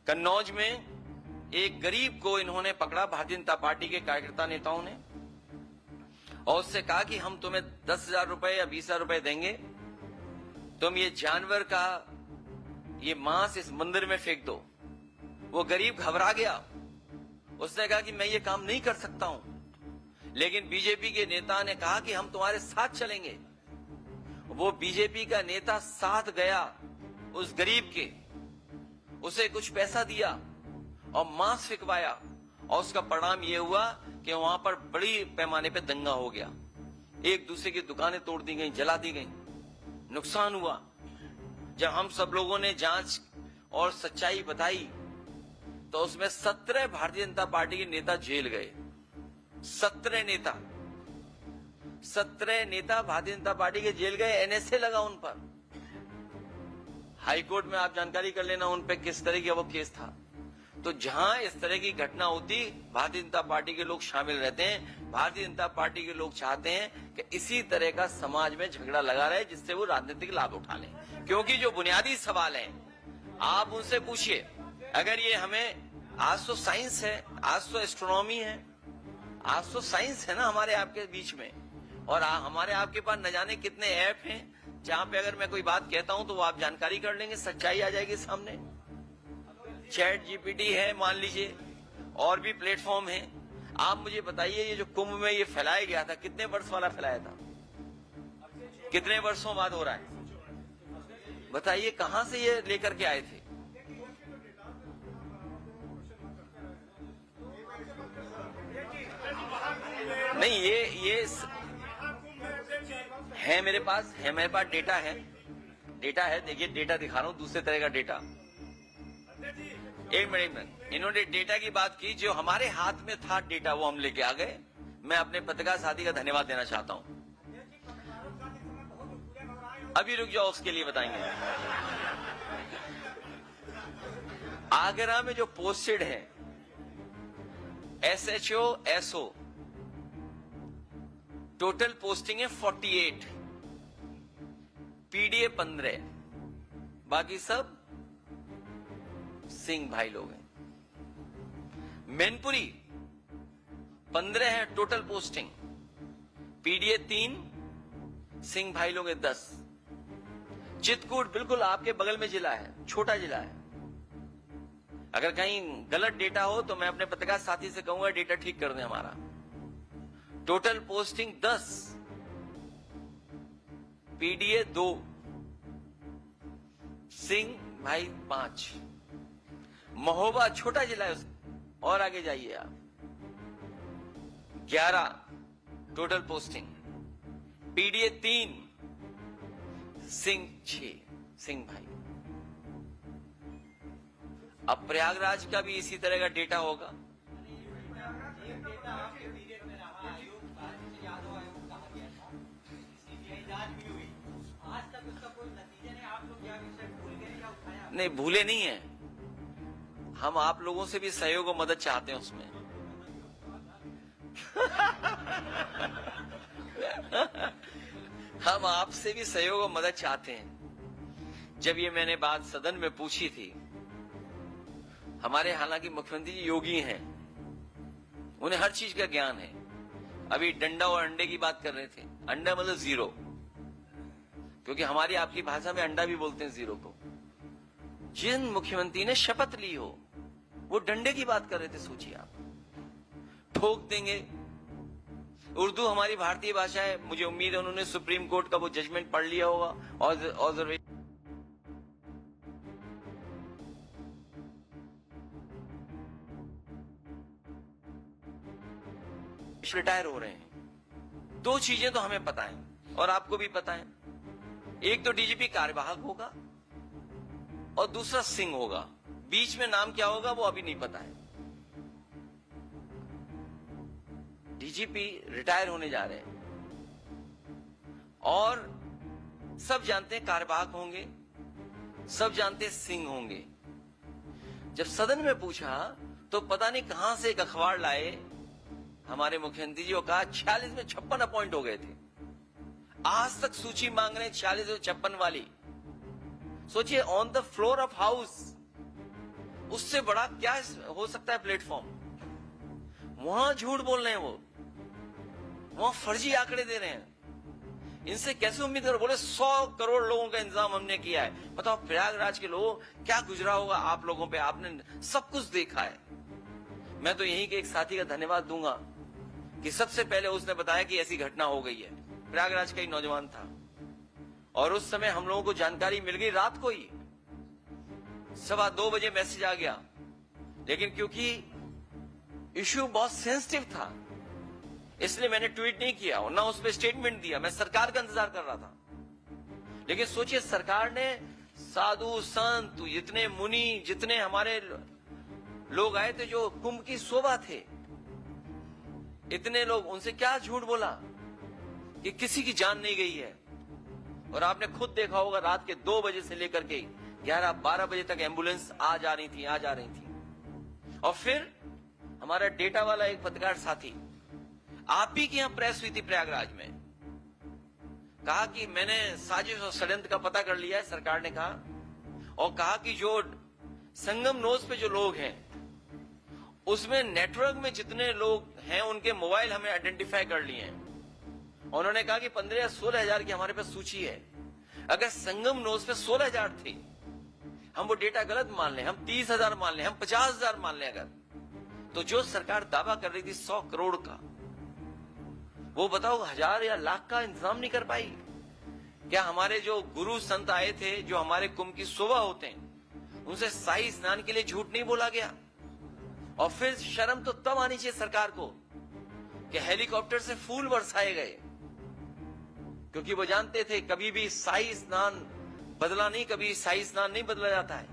कन्नौज में एक गरीब को इन्होंने पकड़ा, भारतीय जनता पार्टी के कार्यकर्ता नेताओं ने, और उससे कहा कि हम तुम्हें 10,000 रुपए या 20,000 रुपए देंगे, तुम ये जानवर का ये मांस इस मंदिर में फेंक दो। वो गरीब घबरा गया, उसने कहा कि मैं ये काम नहीं कर सकता हूं, लेकिन बीजेपी के नेता ने कहा कि हम तुम्हारे साथ चलेंगे। वो बीजेपी का नेता साथ गया उस गरीब के, उसे कुछ पैसा दिया और मांस फिकवाया, और उसका परिणाम यह हुआ कि वहां पर बड़ी पैमाने पे दंगा हो गया। एक दूसरे की दुकानें तोड़ दी गई, जला दी गई, नुकसान हुआ। जब हम सब लोगों ने जांच और सच्चाई बताई तो उसमें 17 भारतीय जनता पार्टी के नेता जेल गए। 17 नेता भारतीय जनता पार्टी के जेल गए, एनएसए लगा उन पर। हाईकोर्ट में आप जानकारी कर लेना उन पे किस तरह का वो केस था। तो जहां इस तरह की घटना होती, भारतीय जनता पार्टी के लोग शामिल रहते हैं। भारतीय जनता पार्टी के लोग चाहते हैं कि इसी तरह का समाज में झगड़ा लगा रहे, जिससे वो राजनीतिक लाभ उठा लें। क्योंकि जो बुनियादी सवाल हैं आप उनसे पूछिए। अगर ये हमें, आज तो साइंस है, आज तो एस्ट्रोनॉमी है, आज तो साइंस है ना हमारे आपके बीच में, और हमारे आपके पास न जाने कितने ऐप हैं जहां पे अगर मैं कोई बात कहता हूं तो वो आप जानकारी कर लेंगे, सच्चाई आ जाएगी सामने। चैट जीपीटी है मान लीजिए, और भी प्लेटफॉर्म है। आप मुझे बताइए, ये जो कुंभ में ये फैलाया गया था, कितने वर्ष वाला फैलाया था, कितने वर्षों बाद हो रहा है, बताइए कहां से ये लेकर के आए थे? नहीं, ये है मेरे पास डेटा है, देखिए डेटा दिखा रहा हूं, दूसरे तरह का डेटा। एक मिनट, इन्होंने डेटा की बात की, जो हमारे हाथ में था डेटा वो हम लेके आ गए। मैं अपने पत्रकार साथी का धन्यवाद देना चाहता हूं। अभी रुक जाओ, उसके लिए बताएंगे। आगरा में जो पोस्टेड है SHO SO, टोटल पोस्टिंग है 48, PDA 15, बाकी सब सिंह भाई लोग हैं। मैनपुरी 15 है टोटल पोस्टिंग, PDA 3, सिंह भाई लोग हैं 10। चित्रकूट बिल्कुल आपके बगल में जिला है, छोटा जिला है। अगर कहीं गलत डेटा हो तो मैं अपने पत्रकार साथी से कहूंगा डेटा ठीक कर दें हमारा। टोटल पोस्टिंग 10, PDA 2, सिंह भाई 5। महोबा छोटा जिला है, और आगे जाइए आप, 11 total posting, PDA 3, Singh 6, Singh भाई। अब प्रयागराज का भी इसी तरह का डेटा होगा। नहीं, भूले नहीं है, हम आप लोगों से भी सहयोग और मदद चाहते हैं उसमें। हम आपसे भी सहयोग और मदद चाहते हैं। जब ये मैंने बात सदन में पूछी थी, हमारे हालांकि मुख्यमंत्री जी योगी हैं, उन्हें हर चीज का ज्ञान है। अभी डंडा और अंडे की बात कर रहे थे, अंडा मतलब 0, क्योंकि हमारी आपकी भाषा में अंडा भी बोलते हैं 0 को। जिन मुख्यमंत्री ने शपथ ली हो वो डंडे की बात कर रहे थे, सोचिए आप। ठोक देंगे, उर्दू हमारी भारतीय भाषा है, मुझे उम्मीद है उन्होंने सुप्रीम कोर्ट का वो जजमेंट पढ़ लिया होगा। ऑब्जर्वेशन रिटायर हो रहे हैं। 2 चीजें तो हमें पता है और आपको भी पता है, एक तो डीजीपी कार्यवाहक होगा और दूसरा सिंह होगा। बीच में नाम क्या होगा वो अभी नहीं पता है। डीजीपी रिटायर होने जा रहे हैं और सब जानते हैं कार्यवाहक होंगे, सब जानते हैं सिंह होंगे। जब सदन में पूछा तो पता नहीं कहां से एक अखबार लाए हमारे मुख्यमंत्री जी को, कहा 46 में 56 अपॉइंट हो गए थे। आज तक सूची मांग रहे हैं 46 और 56 वाली। सोचिए, on the floor of house उससे बड़ा क्या हो सकता है प्लेटफॉर्म? वहां झूठ बोल रहे हैं, वो वहां फर्जी आंकड़े दे रहे हैं। इनसे कैसे उम्मीद करो? बोले 100 करोड़ लोगों का इंतजाम हमने किया है। बताओ प्रयागराज के लोगों क्या गुजरा होगा आप लोगों पे, आपने सब कुछ देखा है। मैं तो यही के एक साथी का धन्यवाद दूंगा कि सबसे पहले उसने बताया कि ऐसी घटना हो गई है। प्रयागराज का ही नौजवान था और उस समय हम लोगों को जानकारी मिल गई रात को ही, 2:15 बजे मैसेज आ गया। लेकिन क्योंकि इश्यू बहुत सेंसिटिव था इसलिए मैंने ट्वीट नहीं किया और ना उस पर स्टेटमेंट दिया। मैं सरकार का इंतजार कर रहा था। लेकिन सोचिए, सरकार ने साधु संत, जितने मुनि, जितने हमारे लोग आए थे जो कुंभ की शोभा थे, इतने लोग, उनसे क्या झूठ बोला कि किसी की जान नहीं गई है। और आपने खुद देखा होगा रात के 2 बजे से लेकर के 11-12 बजे तक एम्बुलेंस आ जा रही थी। और फिर हमारा डेटा वाला एक पत्रकार साथी, आप ही की यहां प्रेस हुई थी प्रयागराज में, कहा कि मैंने साजिश और षड्यंत्र का पता कर लिया है, सरकार ने कहा, और कहा कि जो संगम नोज पे जो लोग हैं उसमें नेटवर्क में जितने लोग हैं उनके मोबाइल हमने आइडेंटिफाई कर लिए हैं। उन्होंने कहा कि 15 या 16 हजार की हमारे पास सूची है। अगर संगम नोज पे 16 हजार थे, हम वो डेटा गलत मान लें, हम 30 हजार मान लें, हम 50 हजार मान लें, अगर तो जो सरकार दावा कर रही थी 100 करोड़ का, वो बताओ 1000 या लाख का इंतजाम नहीं कर पाई। क्या हमारे जो गुरु संत आए थे, जो हमारे कुंभ की शोभा होते हैं, उनसे शाही स्नान के लिए झूठ नहीं बोला गया? और फिर शर्म तो तब आनी चाहिए सरकार को कि हेलीकॉप्टर से फूल बरसाए गए, क्योंकि वो जानते थे कभी भी शाही स्नान बदला नहीं, कभी शाही स्नान नहीं बदला जाता है।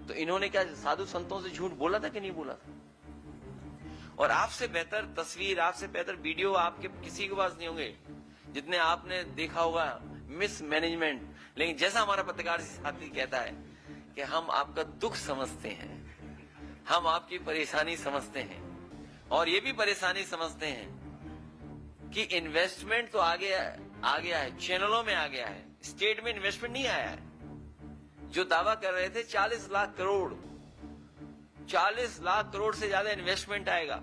तो इन्होंने क्या साधु संतों से झूठ बोला था कि नहीं बोला था? और आपसे बेहतर तस्वीर, आपसे बेहतर वीडियो आपके किसी के पास नहीं होंगे जितने आपने देखा होगा मिस मैनेजमेंट। लेकिन जैसा हमारा पत्रकार साथी कहता है कि हम आपका दुख समझते हैं, हम आपकी परेशानी समझते हैं, और ये भी परेशानी समझते हैं कि इन्वेस्टमेंट तो आ गया है, चैनलों में आ गया है, स्टेट में इन्वेस्टमेंट नहीं आया है। जो दावा कर रहे थे 40 लाख करोड़, 40 लाख करोड़ से ज्यादा इन्वेस्टमेंट आएगा।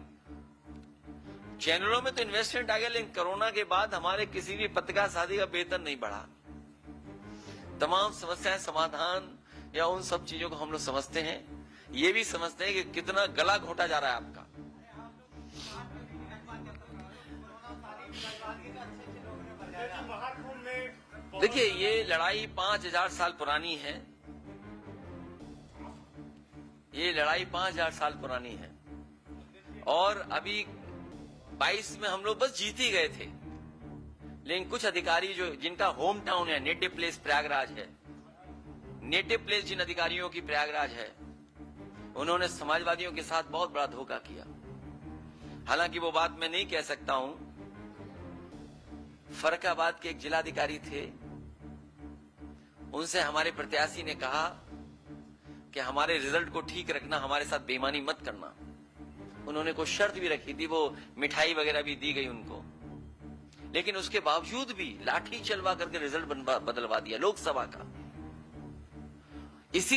चैनलों में तो इन्वेस्टमेंट आ गया, लेकिन कोरोना के बाद हमारे किसी भी पत्रकार साथी का वेतन नहीं बढ़ा। तमाम समस्याएं समाधान या उन सब चीजों को हम लोग समझते हैं, ये भी समझते हैं कि कितना गला घोटा जा रहा है आपका। देखिए, ये लड़ाई 5000 साल पुरानी है, ये लड़ाई 5000 साल पुरानी है, और अभी 22 में हम लोग बस जीत ही गए थे। लेकिन कुछ अधिकारी जो जिनका होम टाउन है, नेटिव प्लेस प्रयागराज है, नेटिव प्लेस जिन अधिकारियों की प्रयागराज है, उन्होंने समाजवादियों के साथ बहुत बड़ा धोखा किया। हालांकि वो बात मैं नहीं कह सकता हूं। फर्रुखाबाद के एक जिलाधिकारी थे, उनसे हमारे प्रत्याशी ने कहा कि हमारे रिजल्ट को ठीक रखना, हमारे साथ बेईमानी मत करना। उन्होंने कोई शर्त भी रखी थी, वो मिठाई वगैरह भी दी गई उनको, लेकिन उसके बावजूद भी लाठी चलवा करके रिजल्ट बदलवा दिया लोकसभा का। इसी